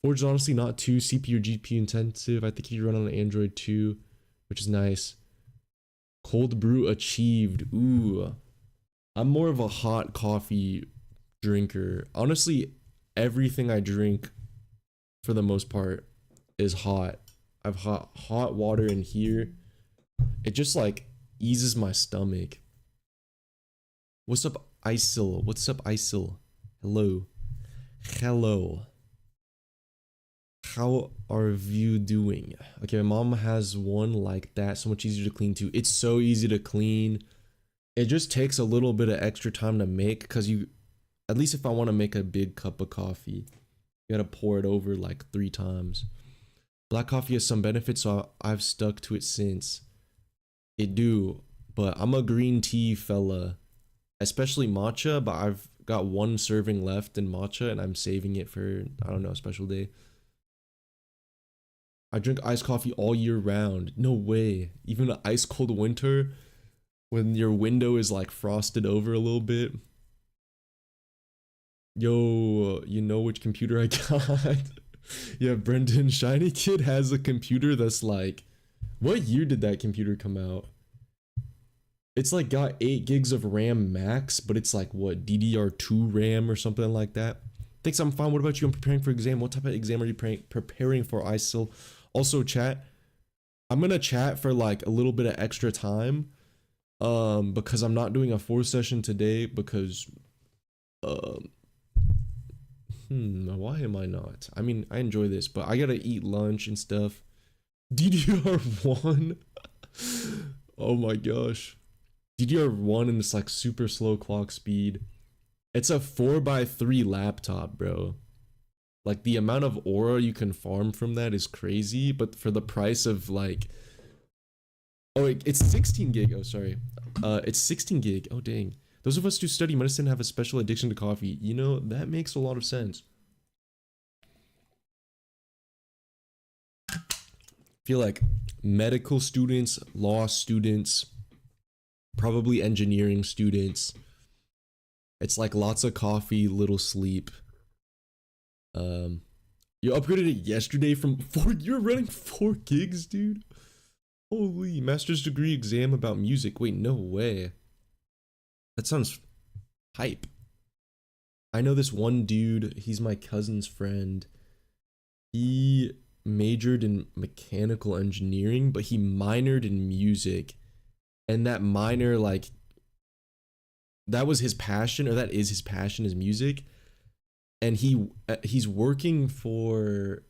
Speaker 1: Forge is honestly not too CPU or GPU intensive. I think you run on an Android too, which is nice. Cold brew achieved. Ooh. I'm more of a hot coffee drinker. Honestly, everything I drink for the most part is hot. I've hot water in here. It just like eases my stomach. What's up, Isil? What's up, Isil? Hello. Hello. How are you doing? Okay, my mom has one like that, so much easier to clean too. It's so easy to clean. It just takes a little bit of extra time to make because you, at least if I want to make a big cup of coffee, you gotta pour it over like 3 times. Black coffee has some benefits, so I've stuck to it since. It do, but I'm a green tea fella, especially matcha, but I've got 1 serving left in matcha and I'm saving it for, I don't know, a special day. I drink iced coffee all year round. No way. Even an ice cold winter when your window is like frosted over a little bit. Yo, you know which computer I got? Yeah, Brendan, Shiny Kid has a computer that's like, what year did that computer come out? It's like got 8 gigs of RAM max, but it's like what, DDR2 RAM or something like that. Thanks, I'm fine. What about you? I'm preparing for exam. What type of exam are you preparing for? I still also chat. I'm gonna chat for like a little bit of extra time, because I'm not doing a 4 session today because, why am I not? I mean, I enjoy this, but I gotta eat lunch and stuff. DDR1. Oh my gosh. DDR1 and it's like super slow clock speed. It's a 4x3 laptop, bro. Like the amount of aura you can farm from that is crazy, but for the price of like, oh, it's 16 gig. Oh, sorry. It's 16 gig. Oh, dang. Those of us who study medicine have a special addiction to coffee. You know, that makes a lot of sense. I feel like medical students, law students, probably engineering students, it's like lots of coffee, little sleep. You upgraded it yesterday from 4, you're running 4 gigs, dude. Holy, master's degree exam about music. Wait, no way. That sounds hype. I know this one dude, he's my cousin's friend. He majored in mechanical engineering, but he minored in music. And that minor, like, that was his passion, or that is his passion, is music. And he's working for,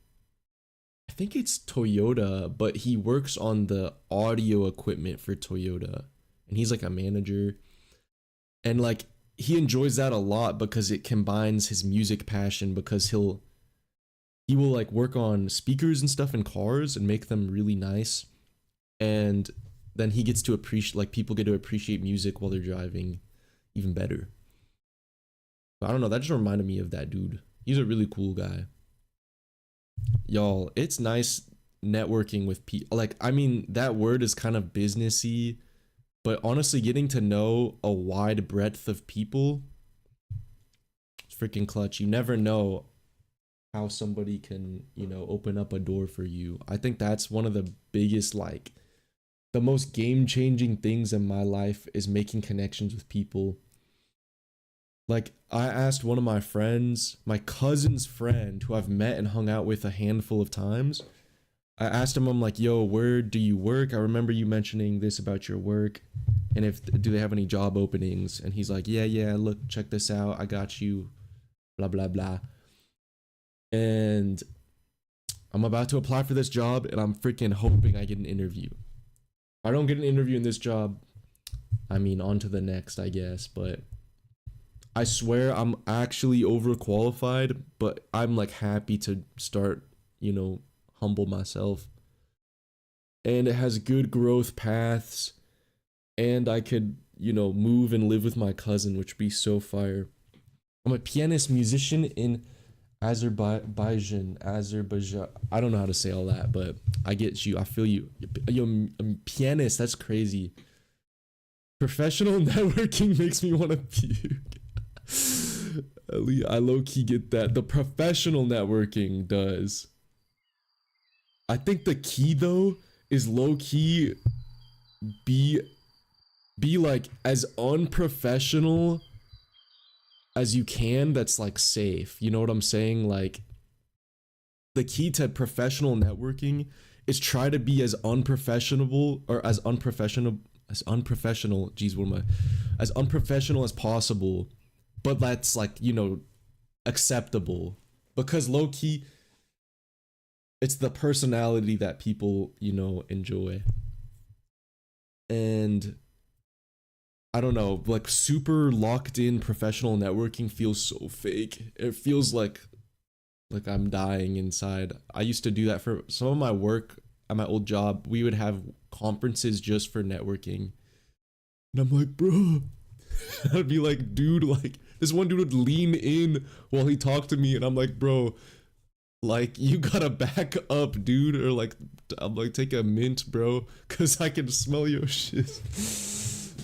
Speaker 1: I think it's Toyota, but he works on the audio equipment for Toyota. And he's like a manager. And like, he enjoys that a lot because it combines his music passion, because he will like work on speakers and stuff in cars and make them really nice. And then he gets to appreciate, like, people get to appreciate music while they're driving even better. But I don't know, that just reminded me of that dude. He's a really cool guy. Y'all, it's nice networking with people. Like, I mean, that word is kind of businessy, but honestly, getting to know a wide breadth of people is freaking clutch. You never know how somebody can, you know, open up a door for you. I think that's one of the biggest, like, the most game-changing things in my life is making connections with people. Like, I asked one of my friends, my cousin's friend, who I've met and hung out with a handful of times. I asked him, I'm like, yo, where do you work? I remember you mentioning this about your work. And do they have any job openings? And he's like, yeah, look, check this out. I got you, blah, blah, blah. And I'm about to apply for this job, and I'm freaking hoping I get an interview. If I don't get an interview in this job, I mean, on to the next, I guess. But I swear I'm actually overqualified, but I'm like happy to start, you know, humble myself. And it has good growth paths, and I could, you know, move and live with my cousin, which would be so fire. I'm a pianist musician in Azerbaijan. I don't know how to say all that, but I get you. I feel you. Yo, I'm a pianist. That's crazy. Professional networking makes me want to puke. I low-key get that. The professional networking does. I think the key, though, is low-key be be like as unprofessional as you can, that's like safe. You know what I'm saying? Like the key to professional networking is try to be as unprofessional or as unprofessional, geez, what am I? As unprofessional as possible, but that's like, you know, acceptable. Because low key, it's the personality that people, you know, enjoy. And I don't know, like super locked in professional networking feels so fake. It feels like I'm dying inside. I used to do that for some of my work at my old job. We would have conferences just for networking. And I'm like, bro, I'd be like, dude, like this one dude would lean in while he talked to me, and I'm like, bro, like you gotta back up, dude, or like I'm like take a mint, bro, cause I can smell your shit.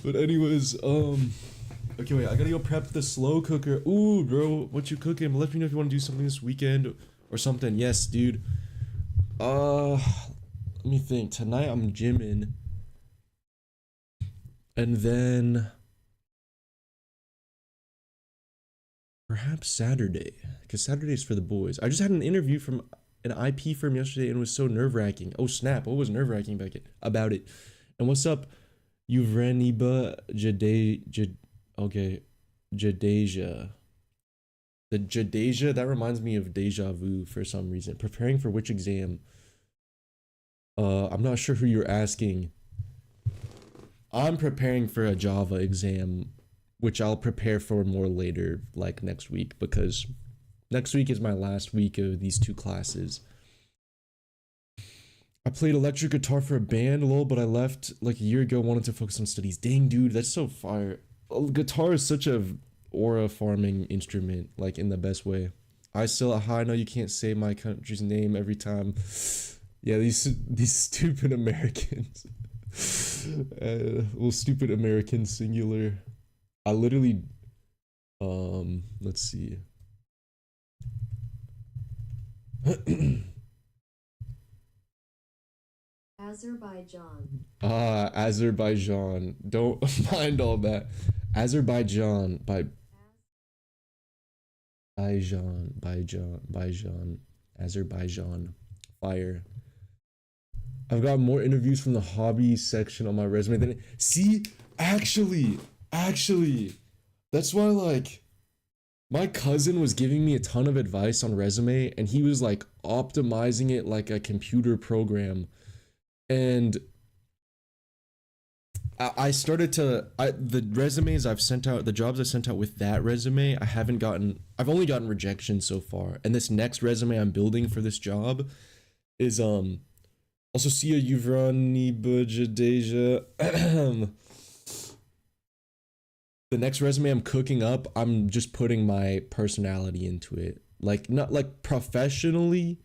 Speaker 1: But anyways, okay, wait, I gotta go prep the slow cooker. Ooh, bro, what you cooking? Let me know if you want to do something this weekend or something. Yes, dude. Let me think. Tonight I'm gymming, and then perhaps Saturday, because Saturday's for the boys. I just had an interview from an IP firm yesterday, and it was so nerve-wracking. Oh snap! What was nerve-wracking about it? And what's up, Uvreniba okay, Jadeja. The Jadeja, that reminds me of deja vu for some reason. Preparing for which exam? I'm not sure who you're asking. I'm preparing for a Java exam, which I'll prepare for more later, like next week, because next week is my last week of these two classes. I played electric guitar for a band, lol, but I left like a year ago, wanted to focus on studies. Dang, dude, that's so fire. Guitar is such a aura farming instrument, like in the best way. I still, I know you can't say my country's name every time. Yeah, these stupid Americans. Well, stupid American singular. I literally, let's see.
Speaker 2: Azerbaijan.
Speaker 1: Azerbaijan. Don't mind all that. Azerbaijan by Azerbaijan. Fire. I've got more interviews from the hobby section on my resume than see, actually, that's why like my cousin was giving me a ton of advice on resume, and he was like optimizing it like a computer program. And I started to, the resumes I've sent out, the jobs I sent out with that resume, I've only gotten rejection so far. And this next resume I'm building for this job is, also see a Uvrani Bujadeja. The next resume I'm cooking up, I'm just putting my personality into it. Like, not like professionally,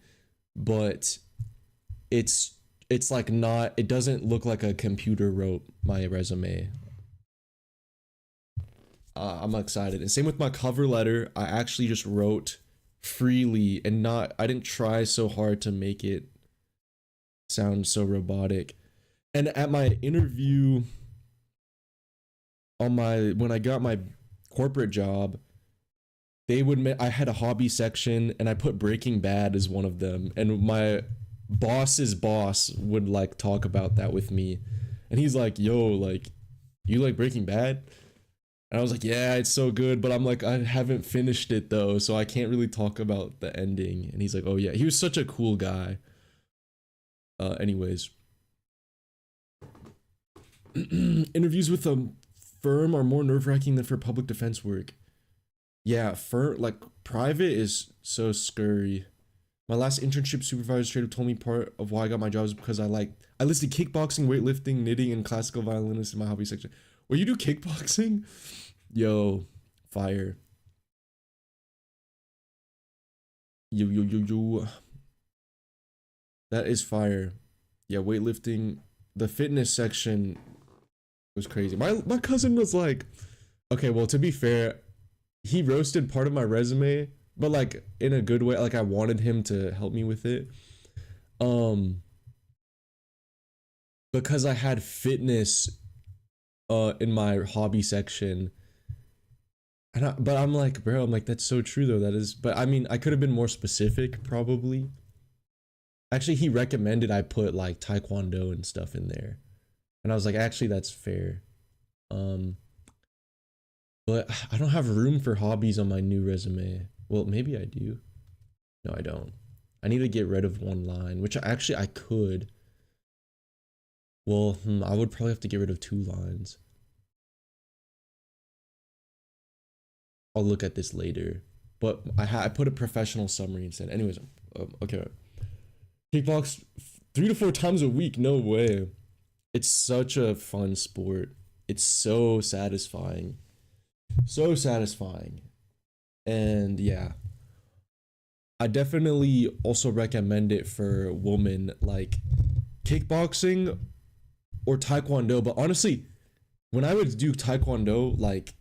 Speaker 1: but it's like not, it doesn't look like a computer wrote my resume. I'm excited. And same with my cover letter. I actually just wrote freely and I didn't try so hard to make it sound so robotic. And at my interview when I got my corporate job, I had a hobby section, and I put Breaking Bad as one of them, and my boss's boss would like talk about that with me, and he's like, yo, like, you like Breaking Bad? And I was like, yeah, it's so good, but I'm like, I haven't finished it though, so I can't really talk about the ending. And he's like, oh yeah, he was such a cool guy. Anyways, interviews with a firm are more nerve-wracking than for public defense work. Yeah, like private is so scary. My last internship supervisor straight up told me part of why I got my job is because I listed kickboxing, weightlifting, knitting, and classical violinist in my hobby section. Well, you do kickboxing? Yo, fire. Yo. That is fire. Yeah, weightlifting. The fitness section was crazy. My cousin was like, okay, well, to be fair, he roasted part of my resume, but like in a good way. Like I wanted him to help me with it. Because I had fitness in my hobby section. But I'm like, bro, I'm like, that's so true though. That is, but I mean, I could have been more specific probably. Actually, he recommended I put like taekwondo and stuff in there. And I was like, actually, that's fair. But I don't have room for hobbies on my new resume. Well, maybe I do. No, I don't. I need to get rid of one line, which actually I could. Well, I would probably have to get rid of 2 lines. I'll look at this later. But I put a professional summary instead. Anyways, okay. Kickbox 3 to 4 times a week. No way. It's such a fun sport. It's so satisfying. So satisfying. And yeah. I definitely also recommend it for women, like kickboxing or taekwondo. But honestly, when I would do taekwondo, like,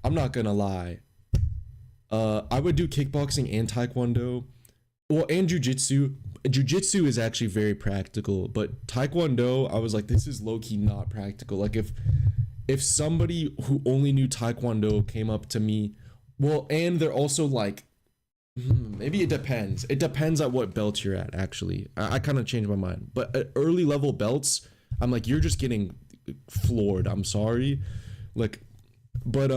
Speaker 1: I'm not gonna lie, I would do kickboxing and taekwondo, well, and jujitsu. Jujitsu is actually very practical, but taekwondo, I was like, this is low-key not practical. Like, if somebody who only knew taekwondo came up to me, well, and they're also like, maybe it depends. It depends at what belt you're at, actually. I kind of changed my mind. But at early level belts, I'm like, you're just getting floored. I'm sorry. Like, but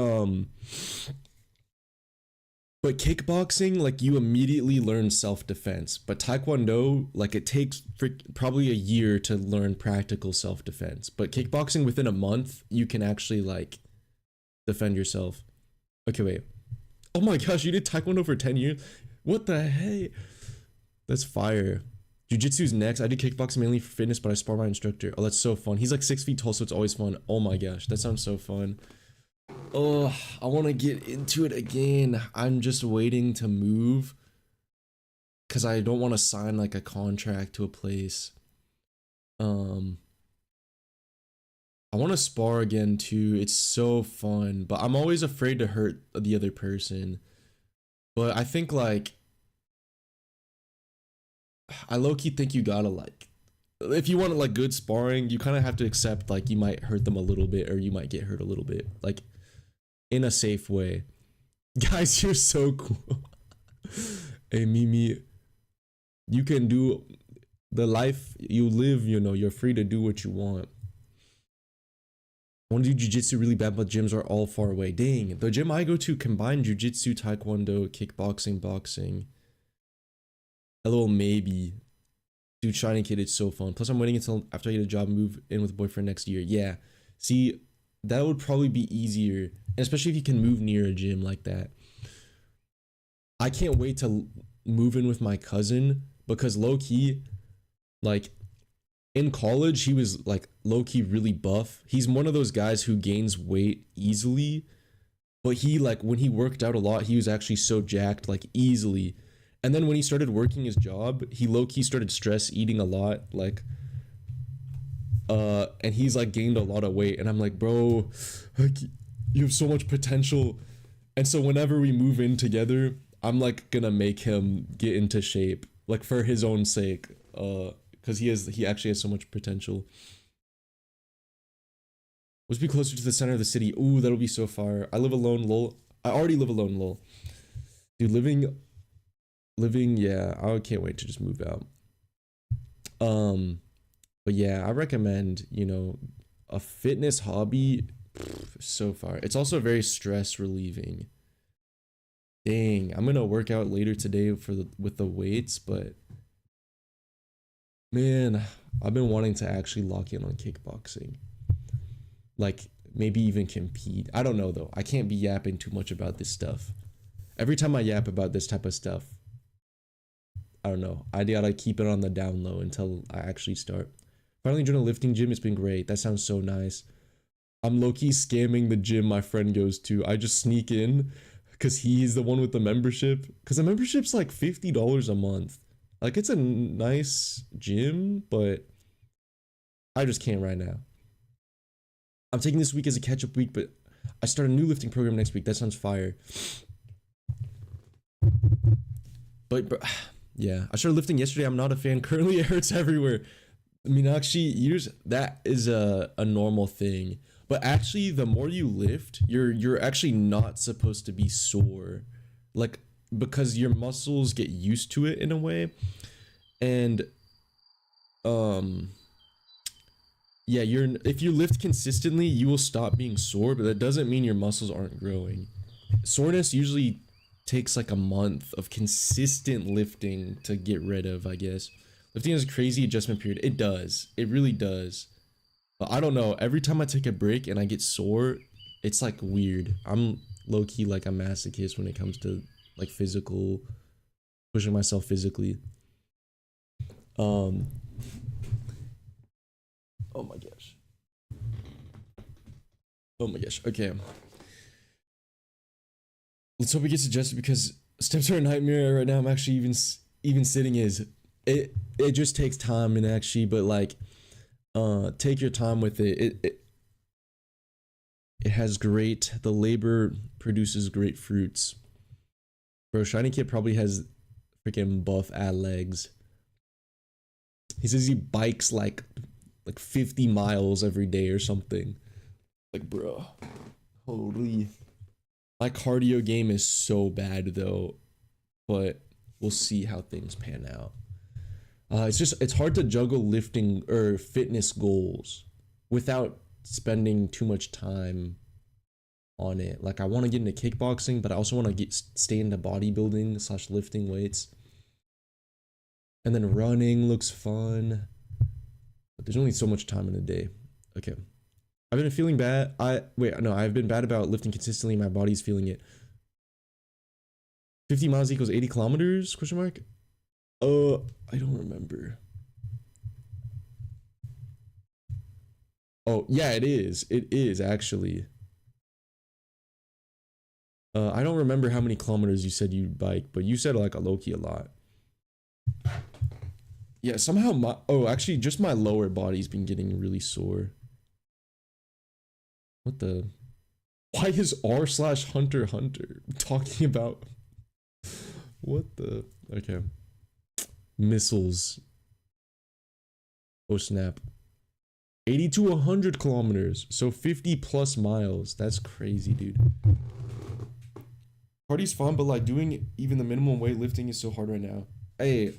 Speaker 1: kickboxing, like, you immediately learn self-defense. But taekwondo, like, it takes probably a year to learn practical self-defense. But kickboxing, within a month, you can actually, like, defend yourself. Okay, wait. Oh my gosh, you did taekwondo for 10 years? What the hey? That's fire. Jiu-jitsu's next. I did kickboxing mainly for fitness, but I spar my instructor. Oh, that's so fun. He's like 6 feet tall, so it's always fun. Oh my gosh, that sounds so fun. Oh, I want to get into it again. I'm just waiting to move because I don't want to sign like a contract to a place. I want to spar again too. It's so fun, but I'm always afraid to hurt the other person. But I think, like, I low-key think you gotta, like, if you want like good sparring, you kind of have to accept like you might hurt them a little bit, or you might get hurt a little bit, like, in a safe way. Guys, you're so cool. Hey Mimi, you can do the life you live, you know, you're free to do what you want. I want to do jiu-jitsu really bad, but gyms are all far away. Dang, the gym I go to combine jiu-jitsu, taekwondo, kickboxing, boxing. Hello, maybe. Dude, Shining Kid, it's so fun. Plus, I'm waiting until after I get a job and move in with boyfriend next year. Yeah, see, that would probably be easier, and especially if you can move near a gym like that. I can't wait to move in with my cousin, because low-key, like, in college, he was like low-key really buff. He's one of those guys who gains weight easily, but he, like, when he worked out a lot, he was actually so jacked, like, easily. And then when he started working his job, he low-key started stress eating a lot, like, and he's like gained a lot of weight. And I'm like, bro, like, you have so much potential. And so whenever we move in together, I'm like gonna make him get into shape, like, for his own sake, because he actually has so much potential. Let's be closer to the center of the city. Ooh, that'll be so far. I live alone, lol. I already live alone, lol. Dude, living, yeah, I can't wait to just move out. But yeah, I recommend, you know, a fitness hobby. So far, it's also very stress relieving. Dang, I'm gonna work out later today with the weights, but man, I've been wanting to actually lock in on kickboxing. Like, maybe even compete. I don't know though. I can't be yapping too much about this stuff. Every time I yap about this type of stuff, I don't know, I gotta keep it on the down low until I actually start. Finally joined a lifting gym. It's been great. That sounds so nice. I'm low-key scamming the gym my friend goes to. I just sneak in because he's the one with the membership. Because the membership's like $50 a month. Like, it's a nice gym, but I just can't right now. I'm taking this week as a catch-up week, but I start a new lifting program next week. That sounds fire. But yeah, I started lifting yesterday. I'm not a fan. Currently, it hurts everywhere. I mean, actually, that is a normal thing. But actually, the more you lift, you're actually not supposed to be sore, like because your muscles get used to it in a way, and um, yeah, if you lift consistently, you will stop being sore, but that doesn't mean your muscles aren't growing. Soreness usually takes like a month of consistent lifting to get rid of, I guess. Lifting is a crazy adjustment period. It does. It really does. But I don't know. Every time I take a break and I get sore, it's like weird. I'm low key like a masochist when it comes to like pushing myself physically. Um, oh my gosh. Oh my gosh. Okay. Let's hope it gets adjusted because steps are a nightmare right now. I'm actually even sitting is it just takes time and actually, but like take your time with it. It has the labor produces great fruits. Bro, Shiny Kid probably has freaking buff ad legs. He says he bikes like 50 miles every day or something. Like, bro, holy. My cardio game is so bad though, but we'll see how things pan out. It's hard to juggle lifting or fitness goals without spending too much time on it. Like I want to get into kickboxing, but I also want to stay into bodybuilding / lifting weights. And then running looks fun, but there's only so much time in a day. Okay. I've been feeling bad. I've been bad about lifting consistently. My body's feeling it. 50 miles equals 80 kilometers? Question mark. I don't remember. Oh, yeah, it is. It is actually. I don't remember how many kilometers you said you bike, but you said like a low-key a lot. Yeah, somehow actually just my lower body's been getting really sore. What the? Why is r/Hunter Hunter talking about? What the? Okay. Missiles. Oh snap. 80 to 100 kilometers. So 50 plus miles. That's crazy, dude. Party's fun, but like doing even the minimum weightlifting is so hard right now. Hey,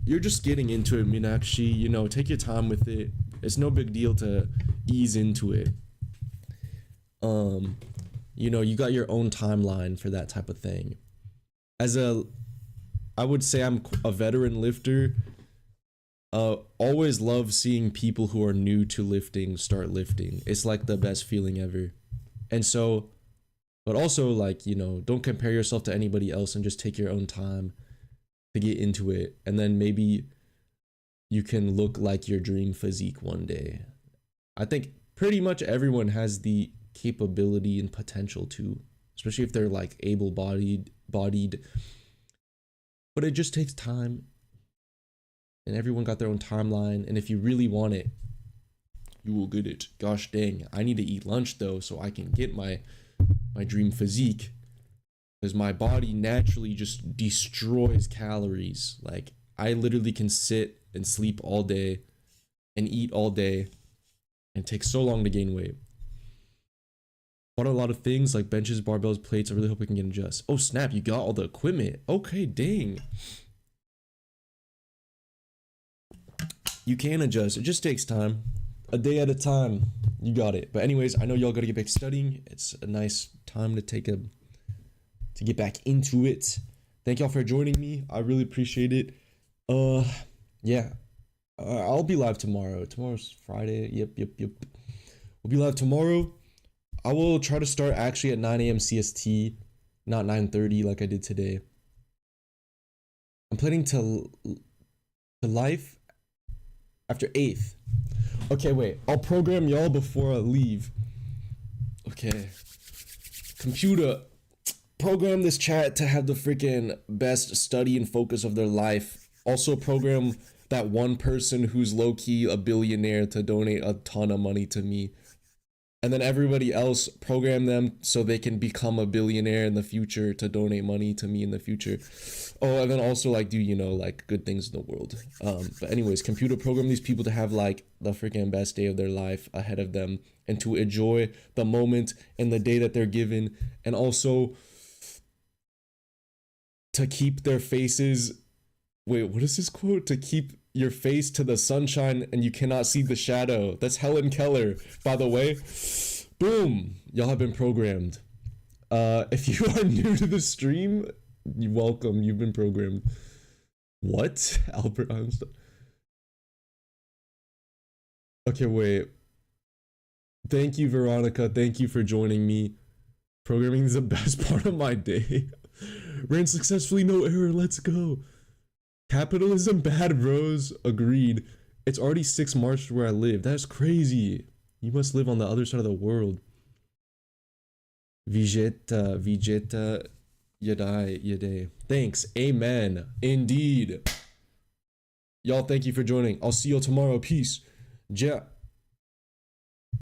Speaker 1: you're just getting into it, Meenakshi. You know, take your time with it. It's no big deal to ease into it. You know, you got your own timeline for that type of thing. I would say I'm a veteran lifter. Always love seeing people who are new to lifting start lifting. It's like the best feeling ever. And so, but also like, you know, don't compare yourself to anybody else and just take your own time to get into it. And then maybe you can look like your dream physique one day. I think pretty much everyone has the capability and potential to, especially if they're like able-bodied, but it just takes time, and everyone got their own timeline, and if you really want it, you will get it. Gosh dang, I need to eat lunch though so I can get my dream physique, because my body naturally just destroys calories. Like I literally can sit and sleep all day and eat all day and take so long to gain weight. Bought a lot of things like benches, barbells, plates. I really hope I can get adjust. Oh snap, you got all the equipment. Okay, dang. You can adjust. It just takes time. A day at a time. You got it. But anyways, I know y'all gotta get back to studying. It's a nice time to get back into it. Thank y'all for joining me. I really appreciate it. Yeah. I'll be live tomorrow. Tomorrow's Friday. Yep. We'll be live tomorrow. I will try to start actually at 9 a.m. CST, not 9:30 like I did today. I'm planning to life after 8th. Okay, wait. I'll program y'all before I leave. Okay. Computer, program this chat to have the freaking best study and focus of their life. Also program that one person who's low-key a billionaire to donate a ton of money to me. and then everybody else program them so they can become a billionaire in the future to donate money to me in the future. Oh, and then also like do, you know, like good things in the world. But anyways, computer program these people to have like the freaking best day of their life ahead of them and to enjoy the moment and the day that they're given, and also to keep their faces, wait, what is this quote? To keep your face to the sunshine and you cannot see the shadow. That's Helen Keller, by the way. Boom, y'all have been programmed. If you are new to the stream, you're welcome, you've been programmed. What? Albert Einstein. Okay, wait. Thank you, Veronica. Thank you for joining me. Programming is the best part of my day. Ran successfully, no error, let's go. Capitalism bad, bros. Agreed. It's already 6 March where I live. That's crazy. You must live on the other side of the world. Vegeta, Yadai. Thanks. Amen. Indeed. Y'all, thank you for joining. I'll see y'all tomorrow. Peace. Ja.